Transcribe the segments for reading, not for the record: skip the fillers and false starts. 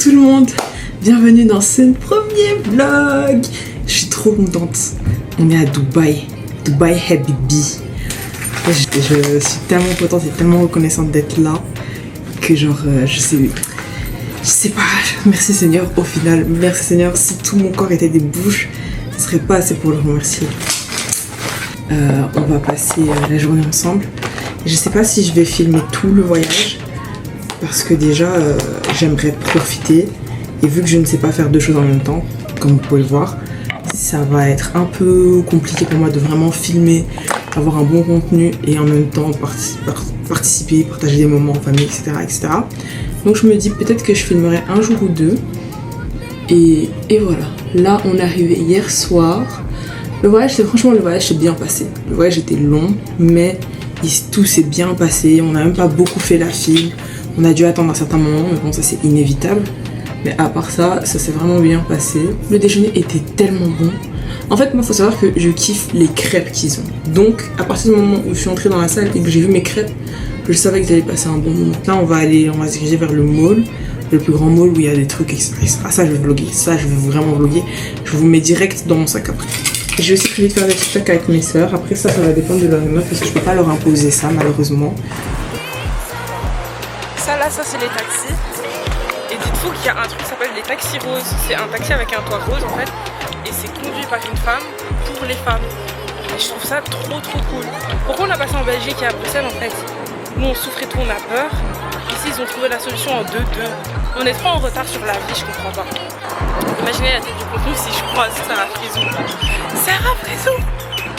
tout le monde, bienvenue dans ce premier vlog. Je suis trop contente, on est à Dubaï, Dubaï Habibi. Je suis tellement contente et tellement reconnaissante d'être là que genre je sais pas, merci Seigneur au final, merci Seigneur, si tout mon corps était des bouches, ce serait pas assez pour le remercier. On va passer la journée ensemble. Je sais pas si je vais filmer tout le voyage parce que déjà j'aimerais profiter et vu que je ne sais pas faire deux choses en même temps, comme vous pouvez le voir, ça va être un peu compliqué pour moi de vraiment filmer, avoir un bon contenu et en même temps participer, partager des moments en famille, etc. etc. Donc je me dis peut-être que je filmerai un jour ou deux et voilà. Là on est arrivé hier soir. Le voyage s'est bien passé. Le voyage était long mais tout s'est bien passé. On n'a même pas beaucoup fait la file. On a dû attendre un certain moment mais bon ça c'est inévitable. Mais à part ça, ça s'est vraiment bien passé. Le déjeuner était tellement bon. En fait, moi, il faut savoir que je kiffe les crêpes qu'ils ont. Donc, à partir du moment où je suis entrée dans la salle et que j'ai vu mes crêpes, je savais que j'allais passer un bon moment. Là, on va se diriger vers le mall, le plus grand mall où il y a des trucs, etc. Ça, je vais vlogger. Ça, je vais vraiment vlogger. Je vous mets direct dans mon sac après. J'ai aussi prévu de faire des TikTok avec mes sœurs. Après, ça va dépendre de leur humeur parce que je peux pas leur imposer ça, malheureusement. Ça, c'est les taxis. Et dites-vous qu'il y a un truc qui s'appelle les taxis roses. C'est un taxi avec un toit rose en fait. Et c'est conduit par une femme pour les femmes. Et je trouve ça trop cool. Pourquoi on a passé en Belgique et à Bruxelles en fait? Nous on souffrait tout, on a peur. Ici ils ont trouvé la solution en 2-2. On est trop en retard sur la vie, je comprends pas. Imaginez la tête du contenu si je croise Sarah Frisou. Sarah Frisou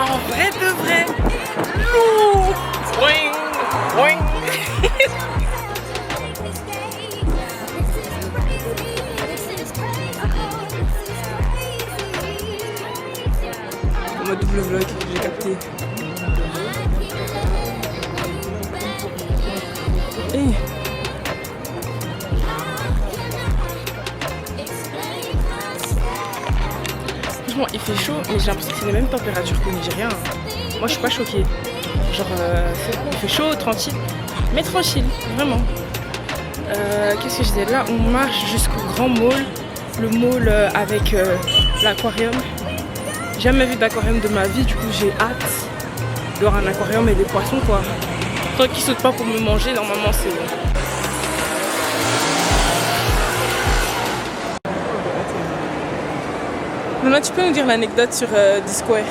en vrai de vrai. Non. Boing, boing. En mode double vlog, j'ai capté. Hey. Franchement, il fait chaud, mais j'ai l'impression que c'est les mêmes températures qu'au Nigeria. Moi, je suis pas choquée. Genre, il fait chaud, tranquille. Mais tranquille, vraiment. Qu'est-ce que je disais? Là, on marche jusqu'au grand mall. Le mall avec l'aquarium. Jamais vu d'aquarium de ma vie, du coup j'ai hâte de voir un aquarium et des poissons quoi. Tant qu'ils sautent pas pour me manger, normalement c'est bon. Maintenant tu peux nous dire l'anecdote sur D-Square?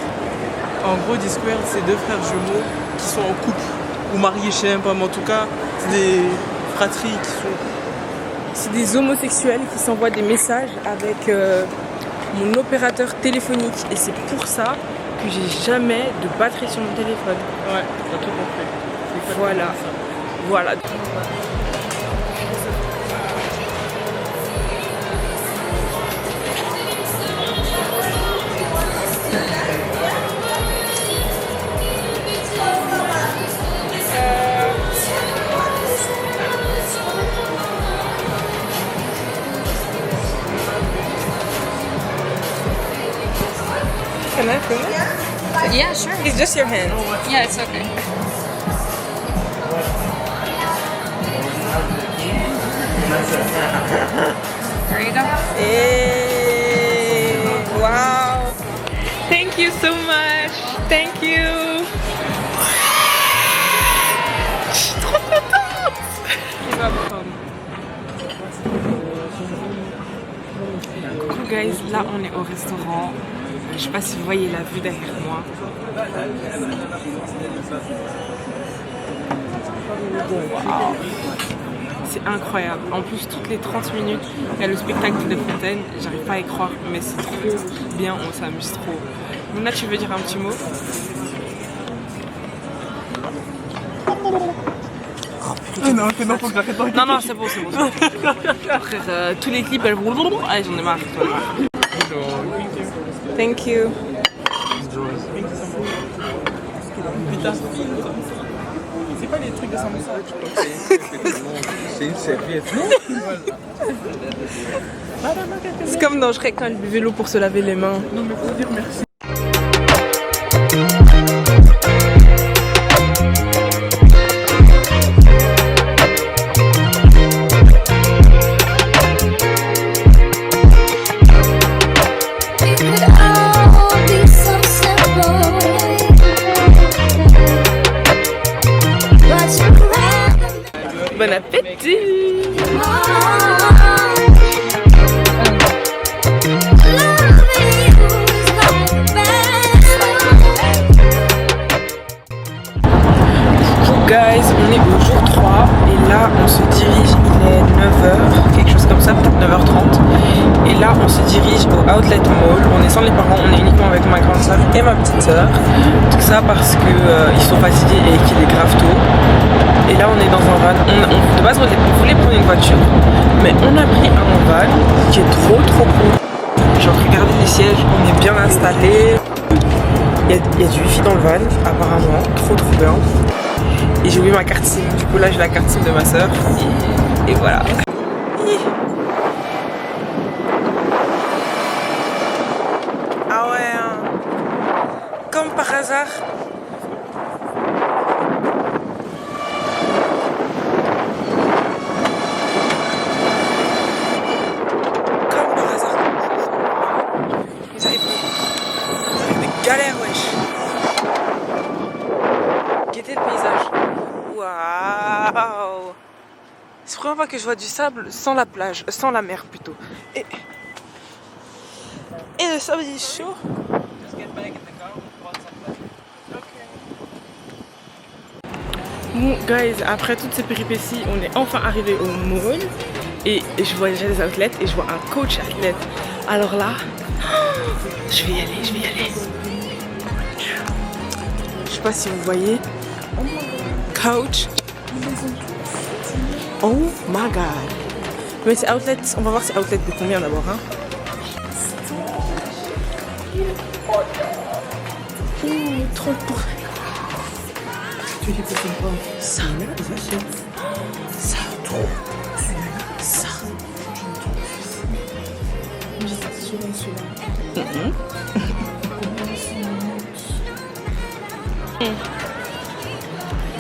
En gros, D-Square, c'est deux frères jumeaux qui sont en couple ou mariés, je sais même pas, mais en tout cas, c'est des fratries qui sont... C'est des homosexuels qui s'envoient des messages avec mon opérateur téléphonique et c'est pour ça que j'ai jamais de batterie sur mon téléphone. Ouais, t'as tout compris. Voilà. Can I film it? Yeah, sure. It's just your hand. Yeah, it's okay. There you go. Hey, wow. Thank you so much. Thank you. Je suis trop contente. On va prendre. Coucou guys, là on est au restaurant. Je sais pas si vous voyez la vue derrière moi. Wow. C'est incroyable. En plus, toutes les 30 minutes, il y a le spectacle de Fontaine. J'arrive pas à y croire, mais c'est trop bien. On s'amuse trop. Luna, tu veux dire un petit mot? Non, faut que j'arrête d'enquêter. Non, c'est bon. Frère, tous les clips, elles vont... Allez, j'en ai marre. Thank you. Putain. C'est pas les trucs de samoussa. C'est une serviette, non? C'est comme dans Shrek quand il buvait l'eau pour se laver les mains. Non, mais faut dire merci. Bon appétit. Guys, on est au jour 3 et là on se dirige, il est 9h, quelque chose comme ça, peut-être 9h30. Et là on se dirige au Outlet Mall, on est sans les parents, on est uniquement avec ma grande soeur et ma petite soeur. Tout ça parce que ils sont fatigués et qu'il est grave tôt. Et là on est dans un van, de base on voulait prendre une voiture, mais on a pris un van qui est trop cool. Genre regardez les sièges, on est bien installé. Il y a du wifi dans le van apparemment, trop bien. Et j'ai oublié ma carte SIM, du coup là j'ai la carte SIM de ma soeur et voilà. Ah ouais, hein. Comme par hasard. Comme par hasard. Vous avez des galères, wesh. Guettez le paysage. Waouh! C'est la première fois que je vois du sable sans la plage, sans la mer plutôt. Et le sable il est chaud. Bon, guys, après toutes ces péripéties, on est enfin arrivé au mall. Et je vois déjà des outlets et je vois un coach athlète. Alors là, je vais y aller. Je sais pas si vous voyez. Coach. Oh my god. Mais c'est outlet, on va voir c'est outlet de combien d'abord, hein. Ouh, 30%. Tu dis que c'est pas ça. Ça, trop. Ça.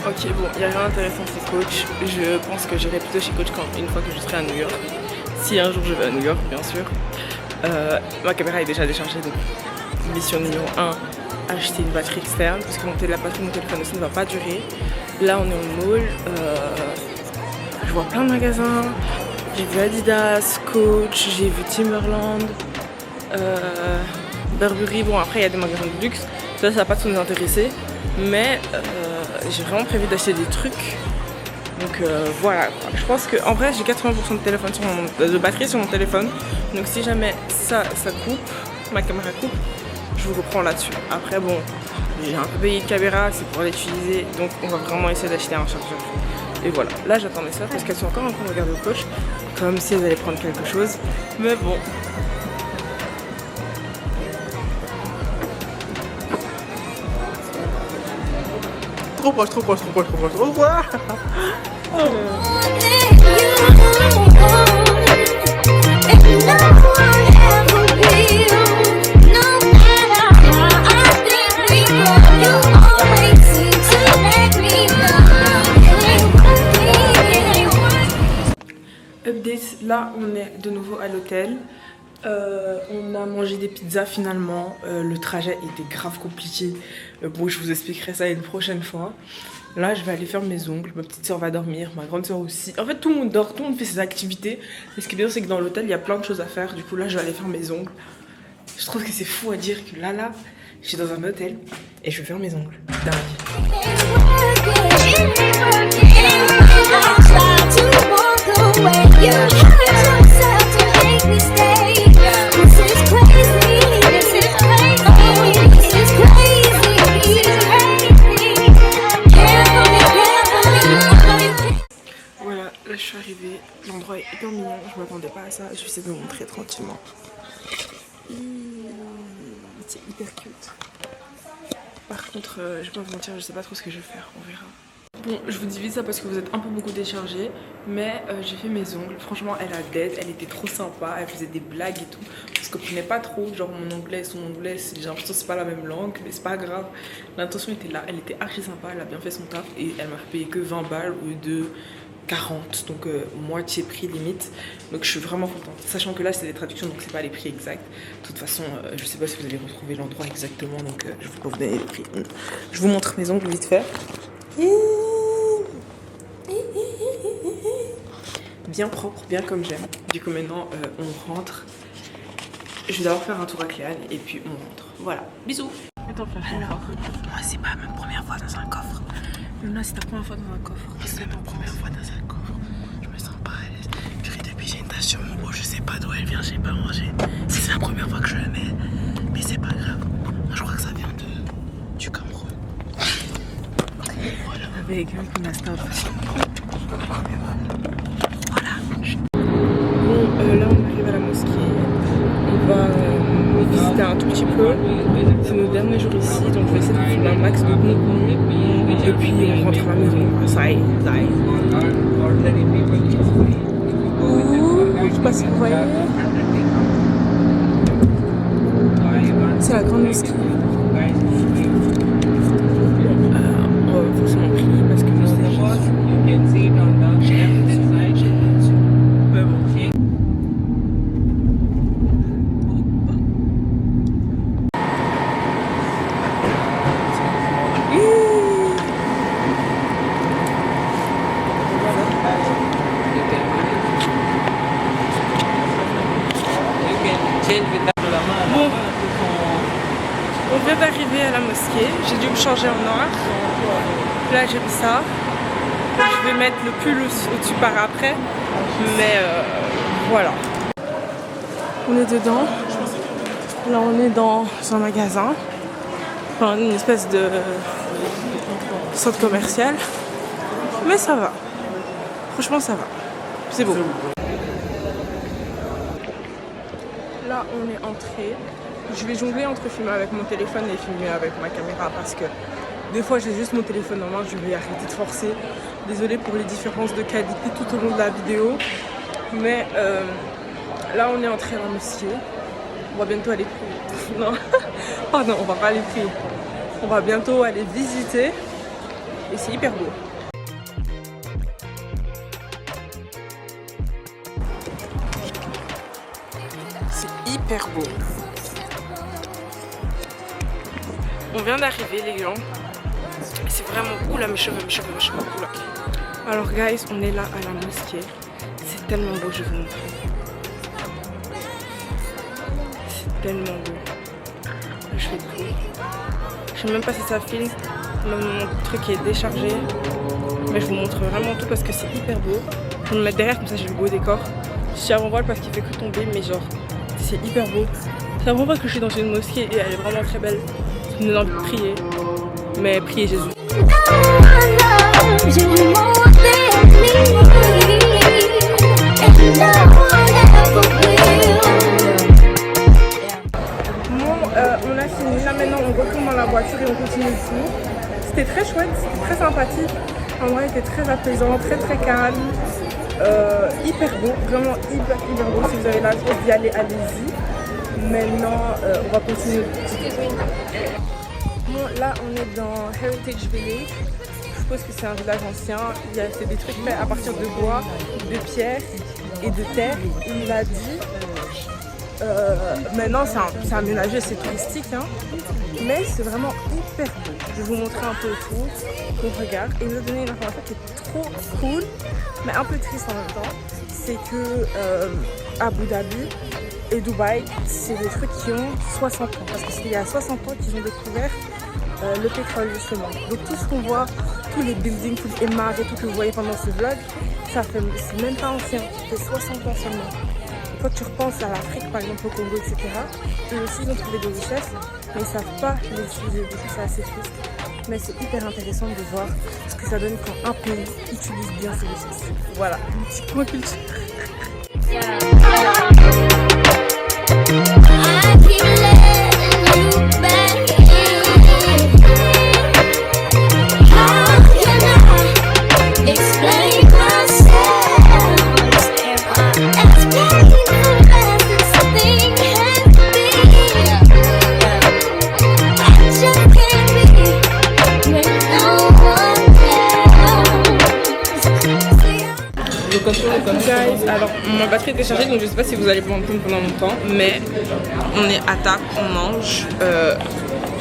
Ok, bon, il n'y a rien d'intéressant c'est Coach. Je pense que j'irai plutôt chez Coach une fois que je serai à New York. Si un jour je vais à New York, bien sûr. Ma caméra est déjà déchargée, donc mission numéro 1, acheter une batterie externe parce que la batterie de mon téléphone aussi ne va pas durer. Là on est au mall, je vois plein de magasins. J'ai vu Adidas, Coach, j'ai vu Timberland, Burberry. Bon après il y a des magasins de luxe, ça va pas trop nous intéresser. Mais j'ai vraiment prévu d'acheter des trucs. Donc voilà, je pense que en vrai j'ai 80% de batterie sur mon téléphone. Donc si jamais ça coupe, ma caméra coupe, je vous reprends là-dessus. Après bon, j'ai un peu payé de caméra, c'est pour l'utiliser. Donc on va vraiment essayer d'acheter un chargeur. Et voilà, là j'attends mes soeurs parce qu'elles sont encore en train de regarder au coach, comme si elles allaient prendre quelque chose. Mais bon. Trop proche. Update, là on est de nouveau à l'hôtel. On a mangé des pizzas finalement, le trajet était grave compliqué. Bon, je vous expliquerai ça une prochaine fois. Là je vais aller faire mes ongles, ma petite soeur va dormir, ma grande soeur aussi. En fait tout le monde dort, tout le monde fait ses activités. Et ce qui est bien c'est que dans l'hôtel il y a plein de choses à faire. Du coup là je vais aller faire mes ongles. Je trouve que c'est fou à dire que là je suis dans un hôtel et je vais faire mes ongles. Dingue. Voilà, là je suis arrivée, l'endroit est hyper mignon, je m'attendais pas à ça, je vais essayer de vous montrer tranquillement. C'est hyper cute. Par contre, je vais pas vous mentir, je sais pas trop ce que je vais faire, on verra. Bon, je vous dis vite ça parce que vous êtes un peu beaucoup déchargés, mais j'ai fait mes ongles. Franchement, elle a dead, elle était trop sympa, elle faisait des blagues et tout. Parce que je comprenais pas trop, genre mon anglais, son anglais, j'ai l'impression que c'est pas la même langue, mais c'est pas grave. L'intention était là, elle était archi sympa, elle a bien fait son taf et elle m'a payé que 20 balles au lieu de 40, donc moitié prix limite. Donc je suis vraiment contente, sachant que là c'est des traductions donc c'est pas les prix exacts. De toute façon je sais pas si vous allez retrouver l'endroit exactement, donc je vais pas vous donner les prix. Je vous montre mes ongles vite fait. bien propre, bien comme j'aime. Du coup maintenant on rentre. Je vais d'abord faire un tour à Cléane et puis on rentre. Voilà, bisous. Attends, Alors, moi c'est pas ma première fois dans un coffre. Luna, c'est ta première fois dans un coffre. C'est ma première fois dans un coffre. Je me sens pas à l'aise. Depuis j'ai une tache sur mon haut, je sais pas d'où elle vient, j'ai pas mangé. C'est la première fois que je la mets, mais c'est pas grave. Moi je crois que ça vient du Cameroun. Voilà. Avec un stop. Voilà. Bon, là on arrive à la mosquée. On va visiter un tout petit peu. C'est nos derniers jours ici, donc je vais essayer de filmer un max de contenu. Et puis on rentre à la maison. Ça y est. Je sais pas si vous voyez. C'est la grande mosquée. On va forcément prier parce que je sais Jésus. Mais bon. Bon, on vient d'arriver à la mosquée. J'ai dû me changer en noir. Là j'ai mis ça. Je vais mettre le pull au-dessus par après. Mais voilà. On est dedans. Là on est dans un magasin. Enfin une espèce de centre commercial. Mais ça va. Franchement ça va. C'est beau. Là on est entré. Je vais jongler entre filmer avec mon téléphone et filmer avec ma caméra parce que des fois j'ai juste mon téléphone en main, je vais arrêter de forcer. Désolée pour les différences de qualité tout au long de la vidéo. Mais là on est entré à la mosquée. On va bientôt aller prier. Non, oh non, on va pas aller prier. On va bientôt aller visiter. Et c'est hyper beau. C'est hyper beau. On vient d'arriver les gens. C'est vraiment... Oula mes cheveux. Oula. Alors guys, on est là à la mosquée. C'est tellement beau, je vais vous montrer. C'est tellement beau. Là, je fais le tour. Je sais même pas si ça filme. Mon truc est déchargé. Mais je vous montre vraiment tout parce que c'est hyper beau. Je vais me mettre derrière comme ça j'ai le beau décor. Je suis avant voile parce qu'il fait que tomber, mais genre c'est hyper beau. C'est vraiment pas que je suis dans une mosquée et elle est vraiment très belle. Ça me donne envie de prier. Mais priez Jésus. On a fini, là maintenant on retourne dans la voiture et on continue le tour. C'était très chouette, c'était très sympathique. En vrai, c'était très apaisant, très calme. Hyper beau, vraiment hyper beau. Si vous avez la chance d'y aller, allez-y. Maintenant, on va continuer le petit tour. Bon, là on est dans Heritage Village. Je suppose que c'est un village ancien. C'est des trucs faits à partir de bois, de pierre et de terre. Il l'a dit. Maintenant c'est aménagé, c'est touristique hein, mais c'est vraiment hyper beau. Je vais vous montrer un peu autour, qu'on regarde et vous donner une information qui est trop cool mais un peu triste en même temps. C'est que Abu Dhabi et Dubaï c'est des trucs qui ont 60 ans parce que c'est il y a 60 ans qu'ils ont découvert le pétrole justement. Donc tout ce qu'on voit, tous les buildings, tous les émages et tout que vous voyez pendant ce vlog, c'est même pas ancien, ça fait 60 ans seulement. Quand tu repenses à l'Afrique, par exemple au Congo, etc., eux aussi ils ont trouvé des richesses, mais ils ne savent pas les utiliser. Du coup, c'est assez triste. Mais c'est hyper intéressant de voir ce que ça donne quand un pays utilise bien ses richesses. Voilà, un petit point culture. Guys, alors ma batterie était chargée donc je sais pas si vous allez m'entendre pendant longtemps, mais on est à table, on mange.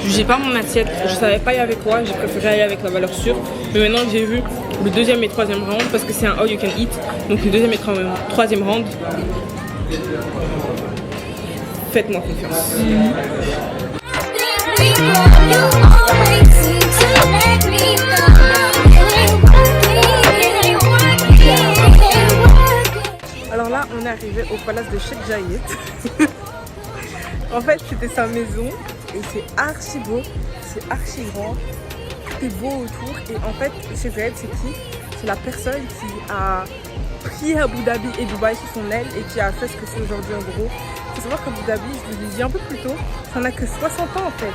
jugez pas mon assiette, je savais pas y aller avec quoi, j'ai préféré aller avec la valeur sûre. Mais maintenant que j'ai vu le deuxième et troisième round, parce que c'est un all you can eat, donc le deuxième et troisième round, faites-moi confiance. Alors là, on est arrivé au palace de Sheikh Zayed. En fait, c'était sa maison et c'est archi beau, c'est archi grand, tout est beau autour. Et en fait, Sheikh Zayed, c'est qui? C'est la personne qui a pris Abu Dhabi et Dubaï sous son aile et qui a fait ce que c'est aujourd'hui en gros. Il faut savoir qu'Abu Dhabi, je vous l'ai dit un peu plus tôt, ça n'a que 60 ans en fait.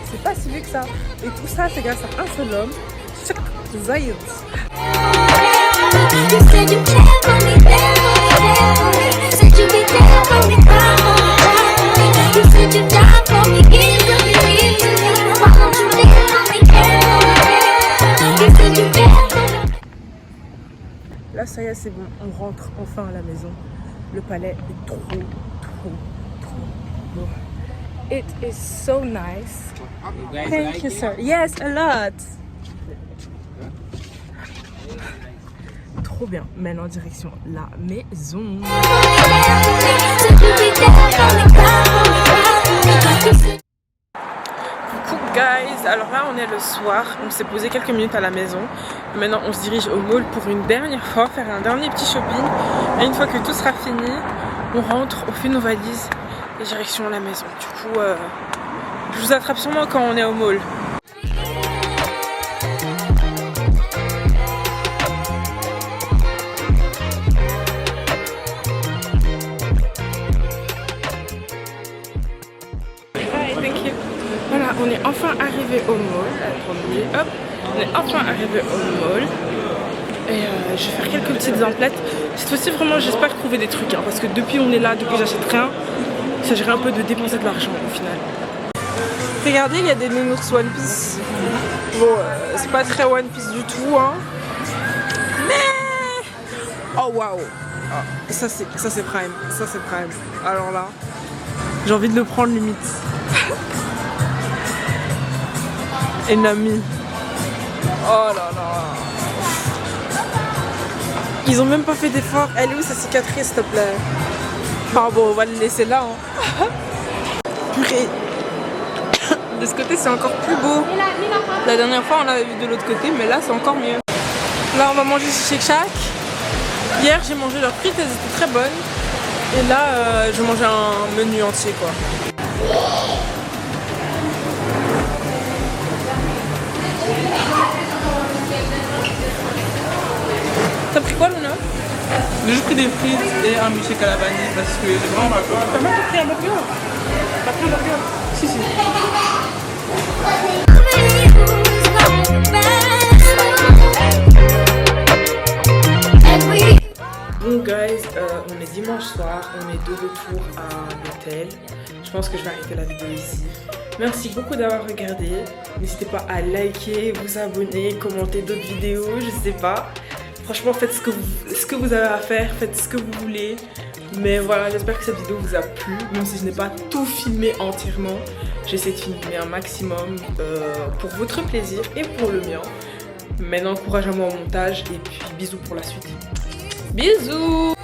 C'est pas si vieux que ça. Et tout ça, c'est grâce à un seul homme, Sheikh Zayed. Là, ça y est, c'est bon, on rentre enfin à la maison. Le palais est trop beau. It is so nice. Thank you, sir. Yes, a lot. Trop bien. Maintenant, direction la maison. Coucou guys, alors là on est le soir, on s'est posé quelques minutes à la maison. Maintenant on se dirige au mall pour une dernière fois, faire un dernier petit shopping. Et une fois que tout sera fini, on rentre, on fait nos valises et direction la maison. Du coup, je vous attrape sûrement quand on est au mall. Voilà, on est enfin arrivé au mall. Attendez, hop, on est enfin arrivé au mall. Et je vais faire quelques petites emplettes. Cette fois-ci, vraiment, j'espère trouver des trucs. Hein, parce que depuis on est là, depuis que j'achète rien, il s'agirait un peu de dépenser de l'argent au final. Regardez, il y a des nounours One Piece. Bon, c'est pas très One Piece du tout. Hein. Mais... oh waouh! Oh, ça c'est prime. Ça c'est prime. Alors là, j'ai envie de le prendre limite. Ennemi. Oh là là. Ils ont même pas fait d'effort. Elle est où sa cicatrice, s'il te plaît? Enfin bon, on va le laisser là. Hein. Purée. De ce côté, c'est encore plus beau. La dernière fois, on l'avait vu de l'autre côté, mais là, c'est encore mieux. Là, on va manger chez Shake Shack. Hier, j'ai mangé leurs frites, elles étaient très bonnes. Et là, je mangeais un menu entier, quoi. T'as pris quoi, Luna? J'ai juste pris des frites et un milkshake à la vanille parce que j'ai vraiment pas peur. T'as même pas pris un burger? T'as pris un burger? Si. Bon guys, on est dimanche soir, on est de retour à l'hôtel. Je pense que je vais arrêter la vidéo ici. Merci beaucoup d'avoir regardé. N'hésitez pas à liker, vous abonner, commenter d'autres vidéos, je sais pas. Franchement, faites ce que vous avez à faire, faites ce que vous voulez. Mais voilà, j'espère que cette vidéo vous a plu. Même si je n'ai pas tout filmé entièrement, j'essaie de filmer un maximum pour votre plaisir et pour le mien. Maintenant, courage à moi au montage et puis bisous pour la suite. Bisous!